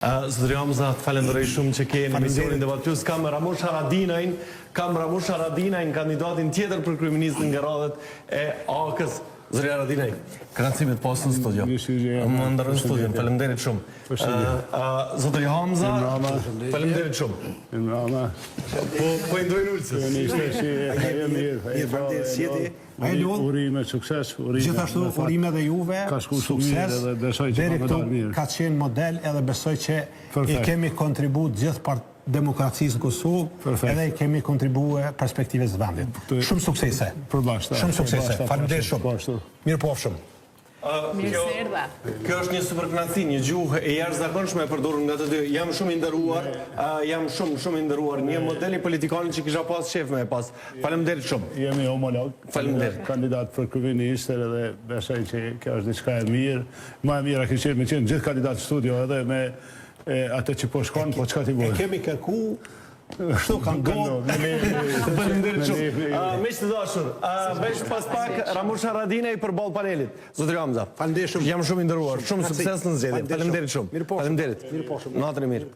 Zotëri Hamza, të falenderoj shumë që ke në emisionin debatyes. Kam Ramush Haradinajn, kandidatin tjetër për kryeministrin nga radhët e AK-s. Zotëri Haradinaj, kënaqësimit pas në studio. Më ndërron studion, faleminderit shumë. Zotëri Hamza, faleminderit shumë. Po ndrojnë ulësës. Urime, sukses. Gjithashtu urime dhe juve, sukses, deri këtu ka qenë model edhe besoj që i kemi kontribu gjithë demokracisë në Kosovë edhe i kemi kontribu perspektives vendit. Shumë suksese. Shumë suksese. Faleminderit shumë. Mirë pofshëm. Kjo është një super kënaqësi, një gjuhë e jashtëzakonshme e përdorur nga të dy. Jam shumë i nderuar, shumë i nderuar, një model i politikanit që kisha pas shef me pas. Faleminderit shumë. Jemi homolog. Faleminderit. Kandidat për kryeminist edhe besoj që kjo është diçka e mirë. Më e mira që me qenë gjithë kandidat studio edhe me atë që po shkon, po çka ti bën. Kemi kërku kështu kanë gënë. Faleminderit shumë. Miq të dashur, veç pas pak Ramush Haradinaj për ballë panelit. Zotëri Hamza, Faleminderit shumë. Jam shumë i nderuar, shumë sukses në zgjedhje. Faleminderit shumë. Faleminderit. Natën e mirë.